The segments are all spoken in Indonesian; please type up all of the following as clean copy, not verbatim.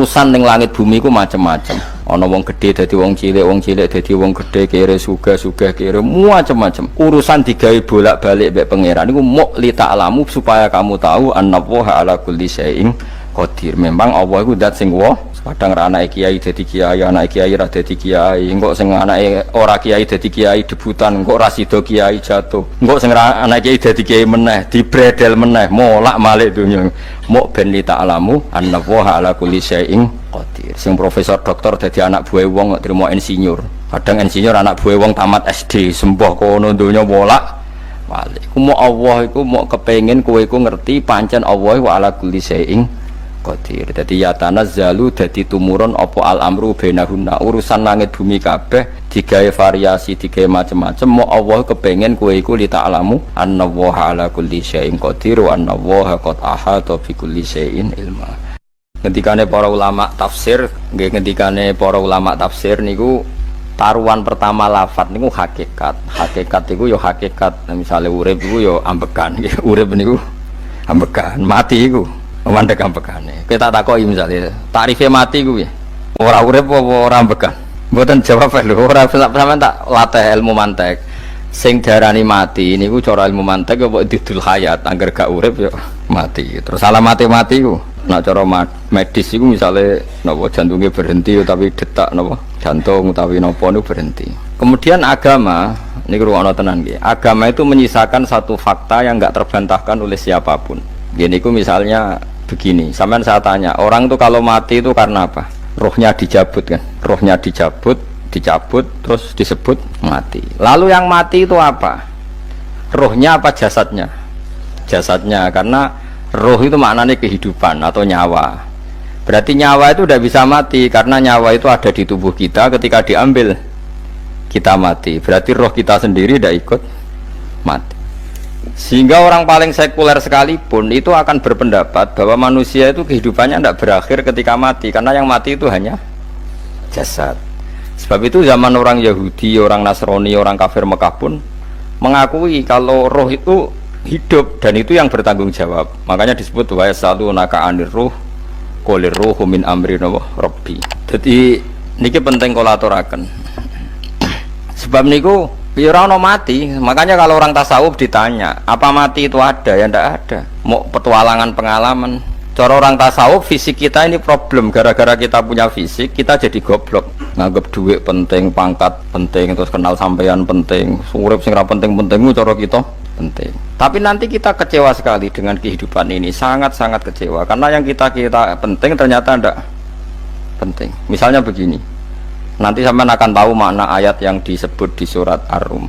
urusan ning langit bumi ku macam-macam. Ana wong gedhe dadi wong cilik dadi wong gedhe, kere sugih kere macam-macam. Urusan digawe bolak-balik mbek pangeran niku muk li ta'lamu supaya kamu tahu annallaha ala kulli syai'in qadir. Memang Allah iku zat sing kadang ra anake kiai dadi kiai, anake kiai ra dadi kiai, engko sing anake ora kiai dadi kiai debutan, engko ra sida kiai jatuh, engko sing ra anake kiai dadi kiai meneh dibredel meneh molak-malik donya. Muk ben li ta'lamu annallaha ala kulli syai'in qadir. Sing profesor doktor dadi anak buah wong kok trimo insinyur, kadang insinyur anak buah wong tamat SD sembah kono donya molak-malik. Ku muk Allah iku muk kepengin kowe iku ngerti pancen Allah wa ala kulli syai'in qadir. Dadi ya tanazzalu dadi tumurun apa al amru bainahunna, urusan langit bumi kabeh digawe variasi, digawe macam-macam. Mo Allah kepengin kowe iku li ta'lamu annallaha ala kulli syai'in qadir wa annallaha qad ahata bi kulli syai'in ilma. Ngendikane para ulama tafsir, nggih ngendikane para ulama tafsir niku taruhan pertama lafat niku hakikat. Hakikat iku ya hakikat. Misale urip iku ya ambekan, nggih. Urip niku ambekan, mati iku mandek ambekane. Kita takoki misalnya tarife mati ku piye? Ora urip apa ora ambekan? Mboten jawab lho, ora sampean tak latih ilmu mantek. Sing darani mati niku cara ilmu mantek apa didul hayat, angger gak urip ya mati. Terus alamat mati ku nek cara medis iku misale napa jantungnya berhenti tapi detak napa jantung utawi napa niku berhenti. Kemudian agama niku ruwono tenan nggih. Agama itu menyisakan satu fakta yang enggak terbantahkan oleh siapapun. Gini ku misalnya begini, sampean saya tanya, orang itu kalau mati itu karena apa? Rohnya dicabut kan? Rohnya dicabut, terus disebut mati. Lalu yang mati itu apa? Rohnya apa jasadnya? Jasadnya, karena roh itu maknanya kehidupan atau nyawa. Berarti nyawa itu tidak bisa mati, karena nyawa itu ada di tubuh kita, ketika diambil kita mati. Berarti roh kita sendiri tidak ikut mati. Sehingga orang paling sekuler sekalipun itu akan berpendapat bahwa manusia itu kehidupannya tidak berakhir ketika mati, karena yang mati itu hanya jasad. Sebab itu zaman orang Yahudi, orang Nasrani, orang kafir Mekah pun mengakui kalau roh itu hidup dan itu yang bertanggung jawab. Makanya disebut wa yasalunaka anir ruh qul ruhu min amri rabbi. Jadi niki penting kula aturaken. Sebab niku ora ono mati. Makanya kalau orang tasawuf ditanya, apa mati itu ada? Ya ndak ada. Mau petualangan pengalaman. Cara orang tasawuf fisik kita ini problem, gara-gara kita punya fisik kita jadi goblok. Nganggep duit penting, pangkat penting, terus kenal sampean penting, urip sing ra penting-penting cara kita penting. Tapi nanti kita kecewa sekali dengan kehidupan ini, sangat-sangat kecewa karena yang kita penting ternyata ndak penting. Misalnya begini. Nanti sampean akan tahu makna ayat yang disebut di surat Ar-Rum.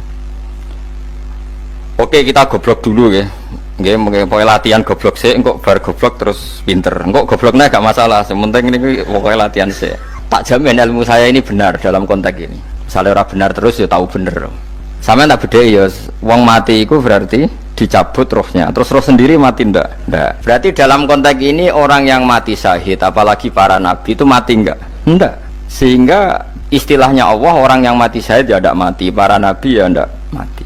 Oke, kita goblok dulu ya. Nggih, pokoke latihan goblok sik, engko bar goblok terus pinter. Engko gobloknya gak masalah, sementing ini pokoke latihan sik. Tak jamin ilmu saya ini benar dalam konteks ini. Misalnya ora benar terus ya tahu bener. Sampean tak bedheki ya, wong mati itu berarti dicabut rohnya. Terus roh sendiri mati ndak? Ndak. Berarti dalam konteks ini orang yang mati syahid, apalagi para nabi itu mati enggak? Ndak. Sehingga istilahnya Allah, orang yang mati syahid ya tidak mati, para nabi ya tidak mati.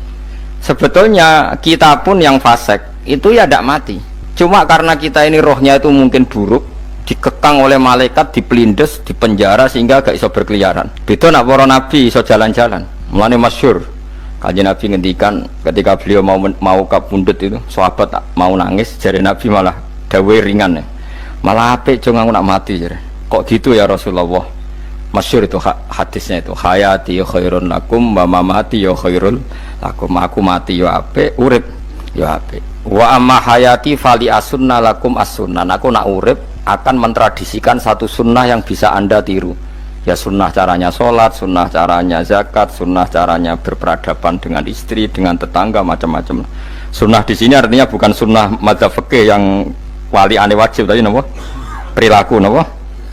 Sebetulnya kita pun yang fasik itu ya tidak mati, cuma karena kita ini rohnya itu mungkin buruk, dikekang oleh malaikat, dipelindes, dipenjara sehingga gak iso berkeliaran. Beda nak para nabi iso jalan-jalan. Mulane masyhur Kanjeng Nabi ngendikan ketika beliau mau kabundut itu, sahabat mau nangis, jare Nabi malah dawe ringan ya. Malah apik jong aku nak mati jare. Kok gitu ya Rasulullah? Masyhur itu hadisnya itu, hayati khairun lakum wa mamati ya khairul lakum. Aku mati ya apik, urip ya apik. Wa amma hayati fali asunna lakum as-sunnah. Aku nak urip akan mentradisikan satu sunnah yang bisa Anda tiru. Ya sunnah caranya sholat, sunnah caranya zakat, sunnah caranya berperadaban dengan istri, dengan tetangga, macam-macam. Sunnah di sini artinya bukan sunnah madzhab fikih yang wali ane wajib tadi, napa? Perilaku, napa?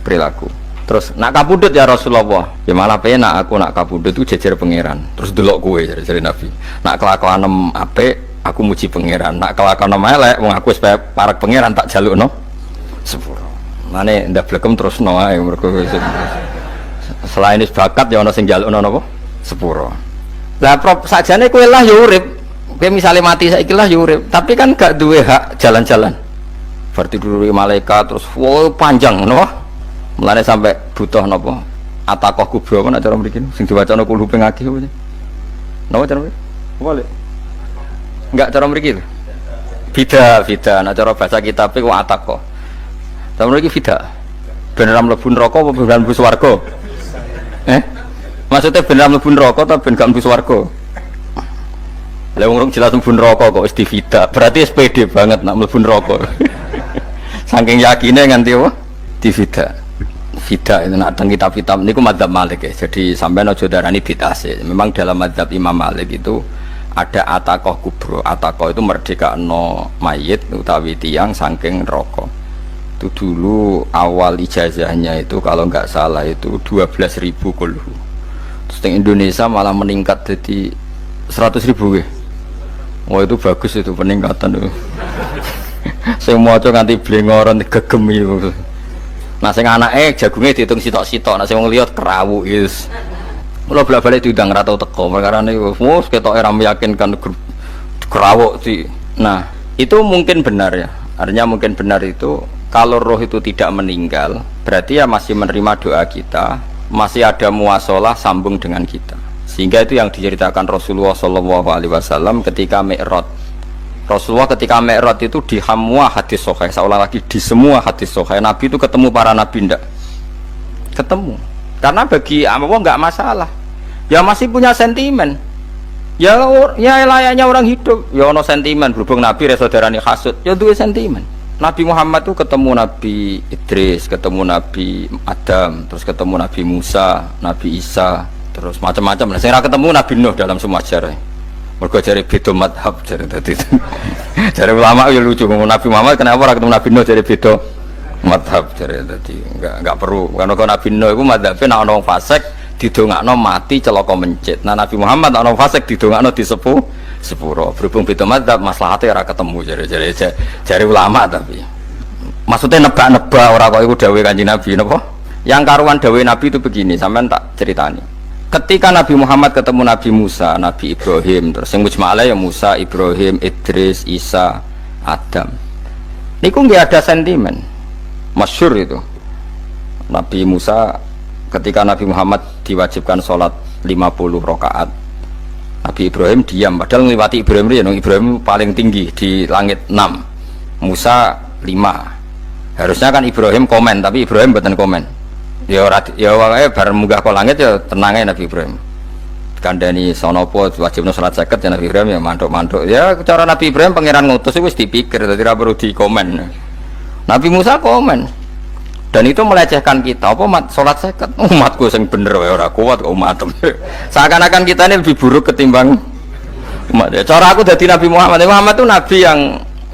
Perilaku. Terus nak kabudut ya Rasulullah, ya malah penak aku nak kabudut itu jejer pangeran. Terus delok kowe jare Nabi. Nak kelakuan apik aku muji pangeran, nak kelakuan elek wong aku supaya parek pangeran tak jalukno sepuro. Mane ndak blekem terusno ae mergo selain is bakat ya ana sing jalukno napa sepuro. Lah sakjane kowe lah ya urip. Kowe misale mati saiki lah ya urip, tapi kan gak duwe hak jalan-jalan. Berarti dulu malaikat terus panjang napa? Mulane sampai butuh napa? Atakoh kubro ana cara mriki sing diwacana kulo ping akeh apa. Napa cara mriki? Boleh. Enggak cara mriki lho. Bida, nah cara bahasa kitab iku atakoh. Cara mriki bida. Ben ora mlebu neraka apa ben mlebu swarga? Maksudnya ben ora mlebu neraka ta ben gak mlebu swarga? Lah wong jelas mlebu neraka kok wis divida. Berarti SPD banget nak mlebu neraka. Saking yakine nganti apa? Divida. Vida itu nak teng kitab-kitab niku madzhab Malik ya. Jadi sampean aja darani bid'ah sih. Memang dalam madzhab Imam Malik itu ada atakoh kubro. Atakoh itu merdekakno mayit utawi tiyang saking neraka. Itu dulu awal ijazahnya itu kalau nggak salah itu 12.000 kulhu. Terus di Indonesia malah meningkat jadi 100.000 ya. Wah itu bagus itu peningkatan itu. Saya mau coba nganti blengoran gegem itu. Nah sing anake jagunge diitung sitok-sitok, nah sing wong liya kerawuk is. Mula bolak-balik diundang ra tau teko, perkarane wis ketoke ra meyakinkan kerawuk sih. Nah, itu mungkin benar ya. Artinya mungkin benar itu kalau roh itu tidak meninggal, berarti ya masih menerima doa kita, masih ada muasalah sambung dengan kita. Sehingga itu yang diceritakan Rasulullah SAW ketika Mi'raj. Rasulullah ketika Mi'raj itu di semua hadis sahih, seolah lagi di semua hadis sahih Nabi itu ketemu para nabi ndak? Ketemu. Karena bagi Allah nggak masalah. Ya masih punya sentimen. Ya layaknya orang hidup. Ya ono sentimen berhubung Nabi saudarane hasud. Ya duwe sentimen. Nabi Muhammad itu ketemu Nabi Idris, ketemu Nabi Adam, terus ketemu Nabi Musa, Nabi Isa, terus macam-macam. Nah, saya ketemu Nabi Nuh dalam semua sejarah. Mergo jare beda madhab jare dadi. Jare ulama ya lucu ngomong Nabi Muhammad kenapa ora ketemu Nabi Nuh jare beda madhab jare dadi enggak perlu. Karena Nabi Nuh iku madhabe nek ana wong fasik didongakno mati celaka mencit. Nah Nabi Muhammad nek ana fasik didongakno sepuro. Berhubung beda madhab maslahate ora ketemu jare ulama tapi. Maksudnya nebak-nebak ora kok iku dawuhe Kanjeng Nabi napa? Yang karuan dawuhe Nabi itu begini, sampean tak ceritani. Ketika Nabi Muhammad ketemu Nabi Musa, Nabi Ibrahim, terus yang mujma'alah ya Musa, Ibrahim, Idris, Isa, Adam. Niku nggak ada sentimen, masyhur itu. Nabi Musa ketika Nabi Muhammad diwajibkan sholat 50 rakaat, Nabi Ibrahim diam, padahal melewati Ibrahim ya, Ibrahim paling tinggi di langit 6, Musa 5. Harusnya kan Ibrahim komen, tapi Ibrahim bukan komen. Ya wae bar munggah ke langit ya tenange Nabi Ibrahim. Kandhani sonopo wajibno salat 50 ya Nabi Ibrahim ya mantuk-mantuk. Ya cara Nabi Ibrahim pangeran ngutus wis dipikir dadi ora perlu dikomen. Nabi Musa komen. Dan itu melecehkan kita apa salat 50 umatku sing bener wae ora kuat kok umatem. Seakan-akan kita ini lebih buruk ketimbang umat. Ya, cara aku dadi Nabi Muhammad. Muhammad itu nabi yang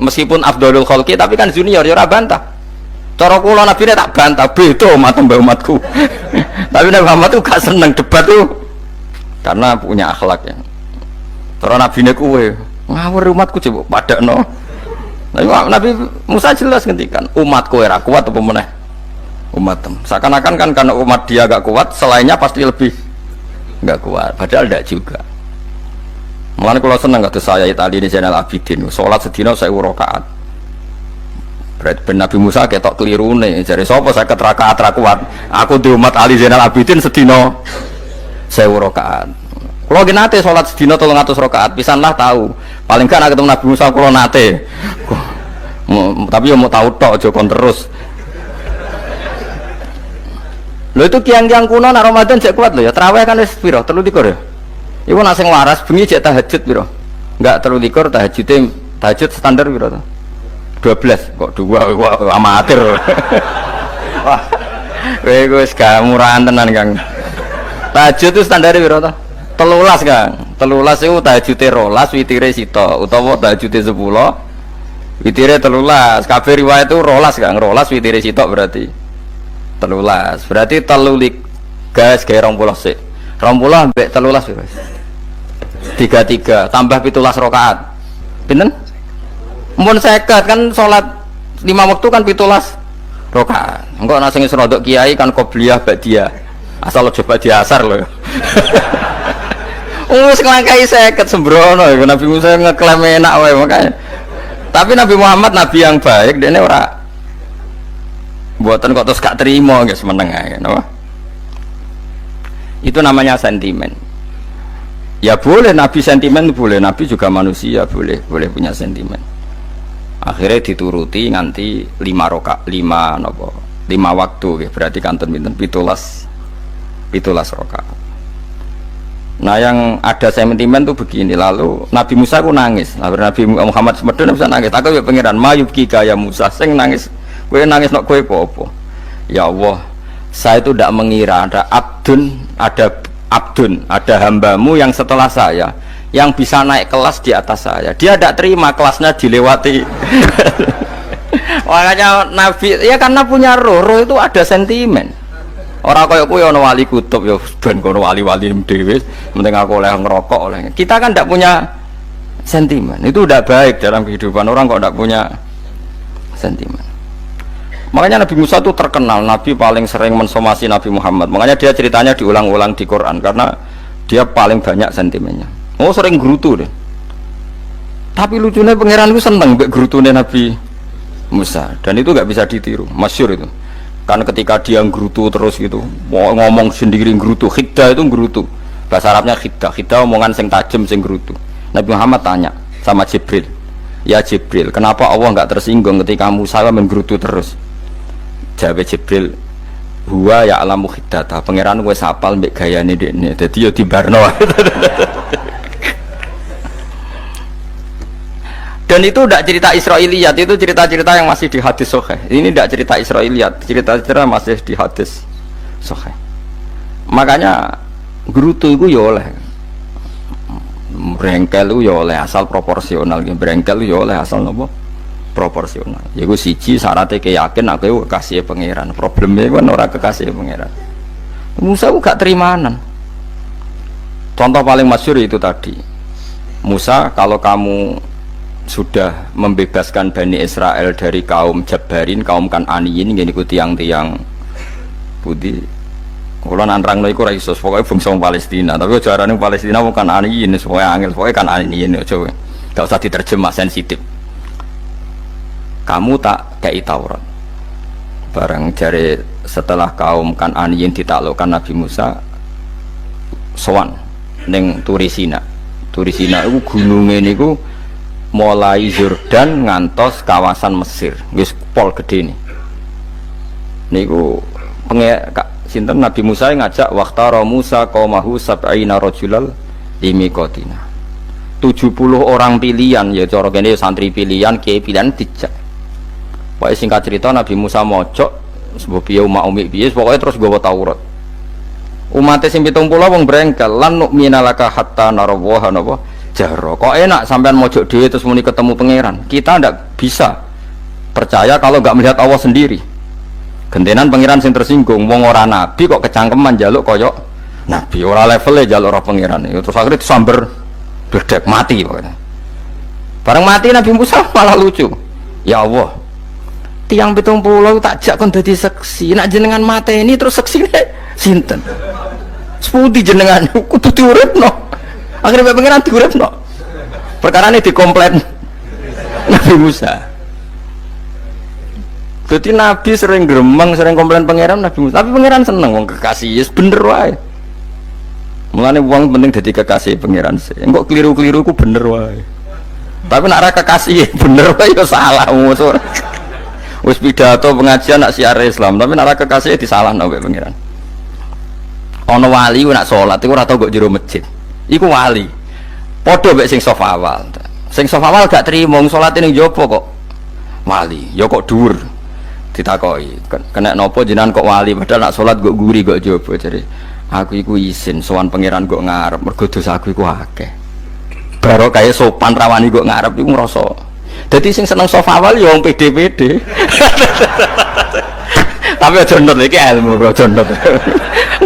meskipun afdhalul khalqi tapi kan junior ya ora bantah. Cara kula Nabi ini tak bantah, beda umat mbak umatku. Tapi Nabi Muhammad tuh gak seneng debat tuh, karena punya akhlak ya. Cara Nabi ini kuwe ngawur umatku coba pada no. Nabi Musa jelas ngendikan umatku era kuat apa meneh umat. Seakan-akan kan karena umat dia gak kuat, selainnya pasti lebih gak kuat. Padahal tidak juga. Mulane kula seneng kados saya Itali ini Zainal Abidin, salat sedina 1000 rakaat. Berarti Nabi Musa ketok keliru nih. Jadi sopo saya keterakaat kuat. Aku di umat Ali Zainal Abidin sedino 1000 rakaat. Kalau gini nate sholat sedino 300 rakaat, pisanlah tahu. Paling kan ketemu Nabi Musa kalau nate. Tapi mau tahu tok jokon terus. Lo itu kiang-kiang kuno nak Ramadan cek kuat lo ya. Terawih kan wis piro? 33 ya. Iku nak sing waras bengi cek tahajud piro? Enggak 33 tahajud standar piro to? 12 kok 2 amatir. Wah. Kowe wis gak murahan tenan, Kang. Tahajud itu standar piro to? 13, Kang. 13 itu tahajude 12, witire sita utawa tahajude 10. Witire 13. Kabeh riwayat itu 12, Kang. 12 witire sita berarti 13. Berarti 3 gas gawe 20 sik. 20 ambek 13 piro? 33 tambah 17 rakaat. Pinten? Mun 50 kan sholat 5 waktu kan 17 rakaat. Engko ana sing rodok kiai kan qobliyah ba'diyah. Asal aja ba'diyah asar lho. Wis nglangkai 50 sembrono iku Nabi Musa ngeklaim enak wae makanya. Tapi Nabi Muhammad nabi yang baik dene ora Buatan kok terus gak terima guys meneng ae napa. Itu namanya sentimen. Ya boleh Nabi sentimen boleh, Nabi juga manusia boleh punya sentimen. Akhirnya dituruti nganti 5 waktu ya, berarti kantun pinten 17 rakaat. Nah yang ada sentimen tuh begini, lalu Nabi Musa ku nangis, lalu Nabi Muhammad semedon bisa nangis. Aku ya pengiran mayubki kaya Musa, sing nangis, kowe nangis nok kowe apa? Ya Allah, saya itu tidak mengira ada hambamu yang setelah saya yang bisa naik kelas di atas saya. Dia tidak terima kelasnya dilewati. Makanya Nabi ya karena punya roh itu ada sentimen. Orang kaya kowe ana wali kutub ya ben kono wali-wali dhewe, penting aku oleh ngerokok oleh. Kita kan tidak punya sentimen. Itu tidak baik dalam kehidupan orang kok tidak punya sentimen. Makanya Nabi Musa itu terkenal, Nabi paling sering mensomasi Nabi Muhammad. Makanya dia ceritanya diulang-ulang di Quran karena dia paling banyak sentimennya. Oh sering gerutu deh. Tapi lucunya pangeran itu seneng mbek gerutune Nabi Musa dan itu nggak bisa ditiru, masyhur itu. Karena ketika dia gerutu terus gitu, ngomong sendiri gerutu, khiddah itu gerutu. Bahasa Arabnya khiddah omongan sing tajem sing gerutu. Nabi Muhammad tanya sama Jibril, ya Jibril, kenapa Allah nggak tersinggung ketika Musa menggerutu terus? Jawab Jibril, huwa ya alamu khiddata, pangeran wis apal mbek gayane dekne, dadi yo dibarno. Dan itu tidak cerita Israiliyat, itu cerita-cerita yang masih di hadis sahih. Ini tidak cerita Israiliyat, cerita-cerita masih di hadis sahih. Makanya gerutu itu ya oleh, brengkel itu ya oleh asal proporsional, brengkel itu ya oleh asal nopo proporsional. Yaiku siji syaratnya keyakin aku kekasih pangeran. Problemnya kan orang kekasih pangeran. Musa itu gak terimanan. Contoh paling masyhur itu tadi. Musa, kalau kamu sudah membebaskan Bani Israel dari kaum Jabarin, kaum Kan'aniyin, ini ku tiang-tiang putih. Kalau nantrang iku ora iso, pokoknya bangsa Palestina. Tapi jarane Palestina bukan Kan'aniyin, pokoknya angel, pokoknya Kan'aniyin coba. Gak usah diterjemah sensitif. Kamu tak kei Taurat. Barang jare setelah kaum Kan'aniyin ditaklukkan Nabi Musa sowan ning Turisina. Turisina iku gununge niku mulai Yordan ngantos kawasan Mesir, wis pol gede nih. Niku sinten Nabi Musa ngajak waqtara Musa qaumahu sab'ina rajulal limiqatina. 70 orang pilihan ya cara kene santri pilihan, kiai pilihan dijak. Pokoke singkat cerita Nabi Musa mojok sebab piye umat piye pokoke terus gawa Taurat. Umat sing 70 wong brengkel lan nu'minalaka hatta narawaha napa jaro. Kok enak sampean mojok dhewe terus muni ketemu pangeran. Kita ndak bisa percaya kalau nggak melihat Allah sendiri. Gentenan pangeran sing tersinggung, wong ora nabi kok kecangkeman njaluk koyok nabi, ora levele njaluk roh pangeran. Terus akhirnya disamber bledek mati pokoknya. Bareng mati Nabi Musa malah lucu. Ya Allah, tiang 70 tak jak kon dadi seksi. Nak jenengan mateni terus seksine sinten? Sepundi jenengan kudu diuripno. Akhirnya pengiran diuripno. Perkara ini dikomplain Nabi Musa. Jadi Nabi sering gremeng, sering komplain pangeran Nabi Musa. Tapi pangeran seneng wong kekasih, yes bener wae. Mulane wong penting dadi kekasih pangeran sih. Engko keliru-keliru ku bener wae. Tapi nek ora kekasih bener wae ya salah musuh. Wis pidato pengajian nak siar Islam, tapi nek ora kekasih disalahno mbek pangeran. Ana wali ku nak salat iku ora tau kok jero masjid. Iku wali. Padha mek sing sof awal. Sing sof awal gak trimo salat ning jopo kok wali. Ya kok dhuwur. Ditakoki, kena napa jenengan kok wali padahal nak salat kok guri kok jopo jare. Aku iku isin sowan pangeran kok ngarep mergo dosa aku iku akeh. Baro kaya sopan rawani kok ngarep iku ngrasa. Dadi sing seneng sof awal ya wong pede-pede. Tapi aja ndot iki ilmu kok aja ndot.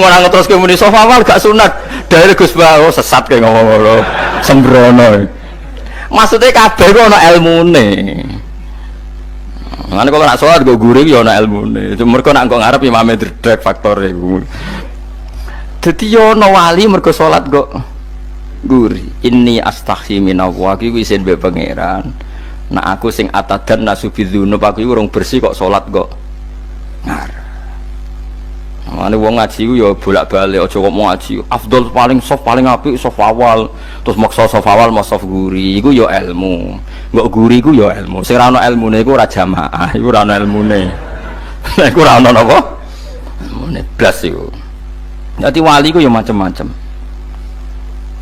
Ora ngeteruske muni sof awal gak sunat. Dari Gus Bawo sesat kayak ngomong ngono, sembrono. Maksudnya kabeh ku ana ilmune. Ngene kalau nak sholat go guring ya ana ilmune. Mergo nak nggo ngarep imame dredeg faktor iku. Dadi yo ana wali mergo sholat kok guri. Inni astaghfi minallah iki isin mbek pangeran. Nak aku sing atadan nasubidzunub aku iku urung bersih kok sholat kok ngarep. Mane wong ngaji ku ya bolak-balik aja kok mau ngaji. Afdol paling soft paling apik soft awal, terus maksa soft awal mau soft guri iku ya ilmu. Mbok guri iku ya ilmu. Sing ora ana ilmune iku ora jamaah, iku ora ana ilmune. Nek iku ora ana napa? Ilmune blas iku. Dadi wali ku ya macam-macam.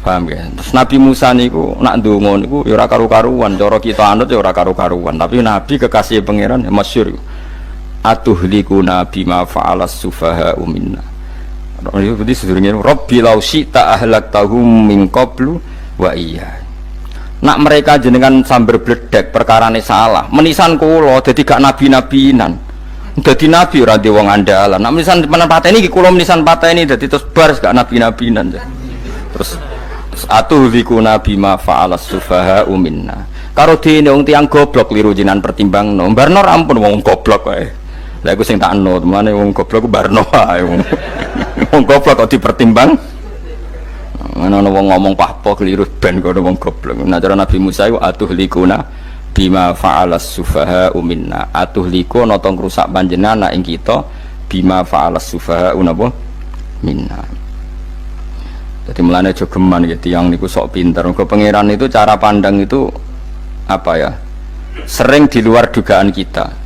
Paham ya? Terus Nabi Musa niku nak ndonga niku ya ora karu-karuan, cara kita anut ya ora karu-karuan, tapi Nabi kekasih pangeran ya masyhur. Atuhlikuna bima fa'alas sufaha minna. Itu berarti sedurunge Rabbi law syi'ta ahlaktahum min qablu wa iya. Nak mereka jenengan sambar bledek perkarane salah, menisan kula dadi gak nabi-nabinan. Dadi nabi ora wong andalan. Nak menisan pateni iki kula menisan pateni dadi terus bar gak nabi-nabinan. Terus atuhlikuna bima fa'alas sufaha minna. Karo dene wong tiyang goblok liru jinan pertimbangno. Barno ampun wong goblok wae. Lah iku sing tak anut, mane wong goblok ku barno wae. Wong goblok kok dipertimbang. Ana wong ngomong pahpo keliru ben kok wong goblok. Nah cara Nabi Musa iku atuhlikuna bima fa'alas sufaha minna. Atuhliku ana tong rusak panjenengan ing kita bima fa'alas sufaha napa minna. Jadi mulane aja geman gitu yang niku sok pinter. Ke pangeran itu cara pandang itu apa ya? Sering di luar dugaan kita.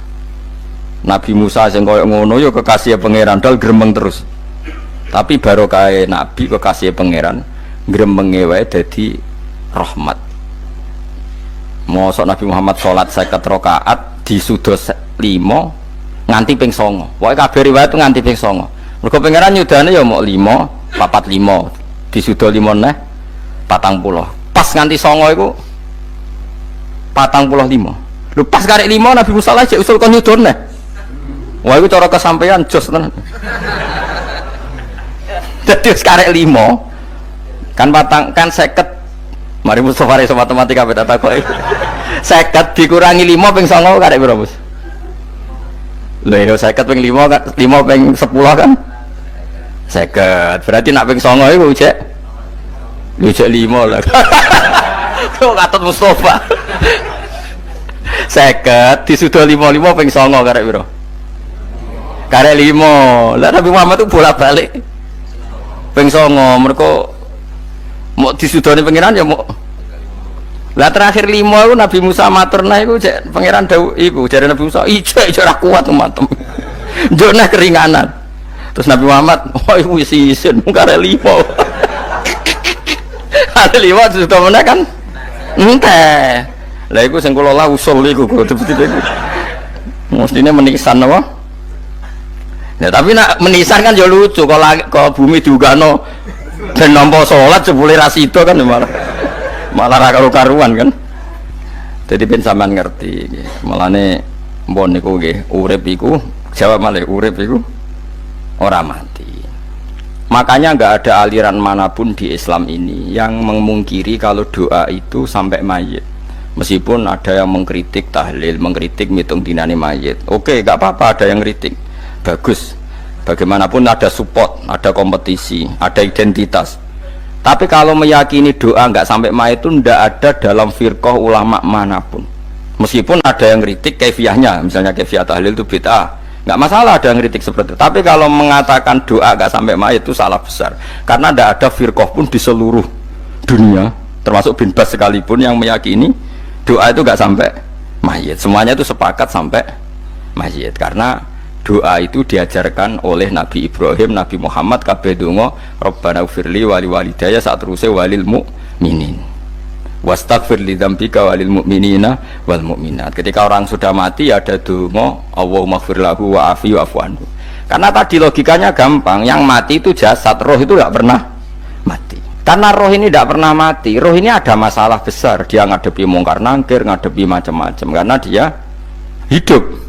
Nabi Musa sing koyo ngono ya kekasih pangeran dal gremeng terus. Tapi barokah Nabi kekasih pangeran gremenge wae dadi rahmat. Mosok Nabi Muhammad salat 50 rakaat disuda 5 nganti ping 9. Pokoke kabeh riwayat nganti ping 9. Mergo pangeran nyudane ya mok 5, 45. Disuda 5 neh 40. Pas nganti 9 iku 45. Lho pas karek 5 Nabi Musa aja usul kon nyudone. Wah itu cara kesampaian jos tenan. Jadi sekarang 5 kan patang kan 50. Mari Mustafa iso matematika beda takoki. 50 dikurangi 5 ping 9 karek piro, Bos? Lha yo 50 ping 5 kan 5 ping 10 kan 50. Berarti nak ping 9 iku cek 5 lah. Kok katut Mustafa. 50 disudah 55 ping 9 karek piro? Karek 5. Lah Nabi Muhammad itu bolak-balik ping 9 mereka mau disudoni pangeran ya mau. Lah terakhir 5 itu Nabi Musa maturna iku cek pangeran dawuh iku jare Nabi Musa ijo ora kuat matem. Njone keringanan. Terus Nabi Muhammad oh iku wis isin karek 5. Ada 5 disudoni meneh kan enteh. Lah iku sing kula lah usul iku betul-betul iku. Mestine menisan apa? Ya tapi nak menisan kan ya lucu kalau bumi diugano dan nampa salat jebule ra sida kan malah ra karu-karuan kan. Jadi ben sampean ngerti nggih. Mulane mbon niku nggih urip iku jawab malih urip iku ora mati. Makanya enggak ada aliran manapun di Islam ini yang memungkiri kalau doa itu sampai mayit. Meskipun ada yang mengkritik tahlil, mengkritik ngitung dinane mayit. Oke, enggak apa-apa ada yang kritik. Bagus, bagaimanapun ada support, ada kompetisi, ada identitas. Tapi kalau meyakini doa nggak sampai mayit itu ndak ada dalam firqah ulama manapun. Meskipun ada yang kritik kaifiahnya, misalnya kaifiah tahlil itu bid'ah, nggak masalah ada yang kritik seperti itu. Tapi kalau mengatakan doa nggak sampai mayit itu salah besar, karena ndak ada firqah pun di seluruh dunia, termasuk bin Bas sekalipun yang meyakini doa itu nggak sampai mayit. Semuanya itu sepakat sampai mayit karena doa itu diajarkan oleh Nabi Ibrahim, Nabi Muhammad kabeh donga Rabbana ufirli wali walidayya saat terusé walil mu'minin wastaghfir li dzambika walil mu'minina wal mu'minat. Ketika orang sudah mati ada donga Allahumma ighfir lahu wa afi wa'fu anhu. Karena tadi logikanya gampang, yang mati itu jasad, roh itu tidak pernah mati. Karena roh ini tidak pernah mati, roh ini ada masalah besar, dia ngadepi mungkar nangkir, ngadepi macam-macam karena dia hidup.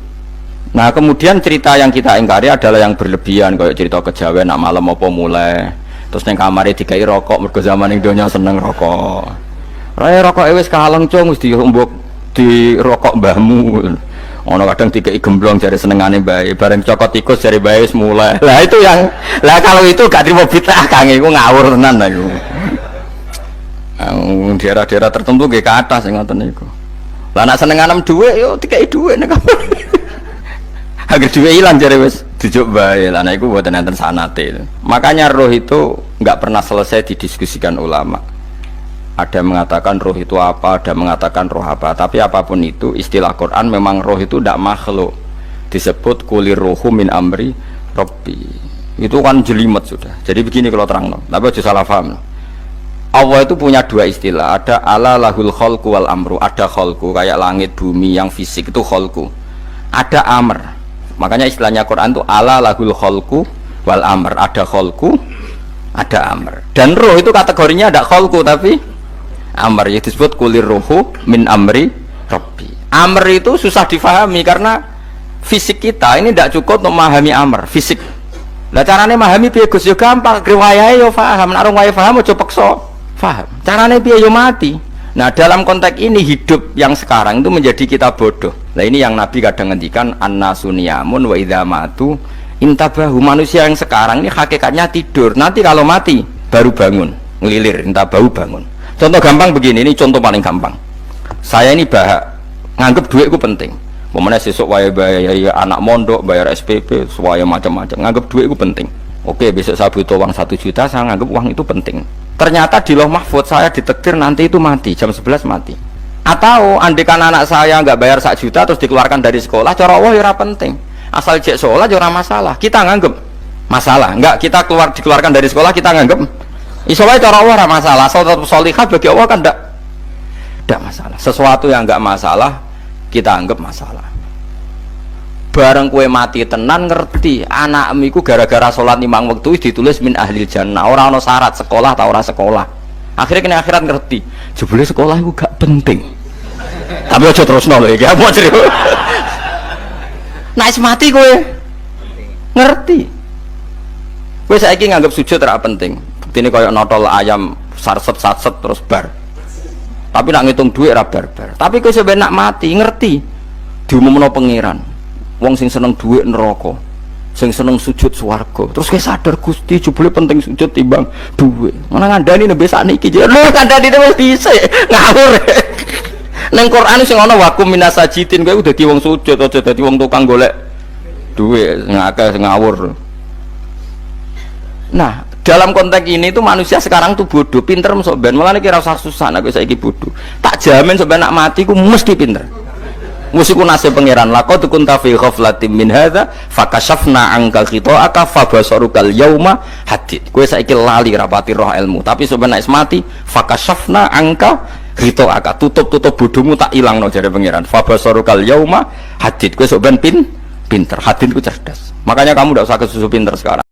Nah kemudian cerita yang kita ingkari adalah yang berlebihan, kayak cerita kejawen nak malam apa mulai terus neng kamar dikai rokok mergo zaman ning donya seneng rokok. Raya rokok wis kaleng cung wis diombok di rokok mbahmu. Ono kadang dikai gemblong jare senengane bae, bareng cokot tikus jare bae wis mulai. Lah itu yang lah kalau itu gak trimo bid'ah Kang iku ngawur tenan lha iku. Daerah-daerah tertentu nggih ke atas sing ngoten niku. Lah nak senenganem dhuwit yo dikai dhuwit nek Agar duwe ilang jare wis dijuk bae lah. Nah iku mboten enten sanate. Makanya roh itu enggak pernah selesai didiskusikan ulama. Ada mengatakan roh itu apa, ada mengatakan roh apa. Tapi apapun itu istilah Quran memang roh itu tidak makhluk. Disebut kulir ruhu min amri Rabbi. Itu kan jelimet sudah. Jadi begini kalau terang, tapi aja salah paham. Allah itu punya dua istilah. Ada ala lahul khalqu wal amru. Ada khalqu kayak langit bumi yang fisik itu khalqu. Ada amr. Makanya istilahnya Quran itu ala lahul khalqu wal amr. Ada khalqu, ada amr. Dan roh itu kategorinya ada khalqu tapi amr, yang disebut kulir ruhu min amri Rabbi. Amr itu susah difahami karena fisik kita ini tidak cukup untuk memahami amr fisik. Lah carane memahami piye Gus? Ya gampang, riwayahe yo paham, nek ora paham aja paksa paham. Carane piye yo mati. Nah, dalam konteks ini hidup yang sekarang itu menjadi kita bodoh. Nah, ini yang Nabi kadang ngendikan annasuniyamun wa idza matu intabahu. Manusia yang sekarang ini hakikatnya tidur. Nanti kalau mati baru bangun, ngelilir, intabahu bangun. Contoh gampang begini, ini contoh paling gampang. Saya ini nganggep duit itu penting. Momennya sesuk bayar anak mondok, bayar SPP, semuanya macam-macam. Nganggep duit itu penting. Oke, besok saya butuh uang 1 juta, saya nganggep uang itu penting. Ternyata di Lauh Mahfud saya ditakdir nanti itu mati, jam 11 mati. Atau andikan anak saya nggak bayar 1 juta terus dikeluarkan dari sekolah, cara Allah ya penting. Asal cek sekolah ya masalah. Kita nganggep masalah. Enggak, kita dikeluarkan dari sekolah kita nganggep isowa cara Allah ora masalah. Asal tetap sholihah bagi Allah kan enggak masalah. Sesuatu yang enggak masalah kita anggap masalah. Bareng kue mati tenan ngerti anakmu iku gara-gara sholat 5 waktu ditulis min ahlil jannah. Ora ono syarat sekolah ta ora sekolah. Akhirnya kena akhirat ngerti. Jebule sekolah iku gak penting. Tapi aja terusno lho iki apa cerita. Nek mati kowe ngerti. Kowe saiki nganggep sujud ora penting. Buktine koyo notol ayam sarset-sarset terus bar. Tapi nak ngitung duit ora barbar. Tapi kowe sampe nak mati ngerti diumumno pangeran. Wong sing seneng duit neraka, sing seneng sujud swarga. Terus kowe sadar Gusti jebule penting sujud timbang duit. Mana ngandani nembe sakniki lho kandhani wis dhisik ngawur. Nang Quran sing ana wakum minasajidin kowe dadi wong sujud aja dadi wong tukang golek duit ngakeh ngawur. Nah, dalam konteks ini tuh manusia sekarang tuh bodoh, pinter masuk ben. Malah kira usah susah, aku saiki bodoh. Tak jamin sampai nak mati, ku mesti pinter. Musiku nasib pangeran. Laqad kunta fi ghaflatin min hadza, fakashafna anka khita'aka fabasarukal yauma hadid. Kowe saiki lali rapati roh ilmu, tapi sampai nak mati, fakashafna anka khita'aka. Tutup bodohmu tak ilangno jare pangeran. Fabasarukal yauma hadid. Kowe sok ben pinter. Hadid ku cerdas. Makanya kamu tidak usah kesusu pinter sekarang.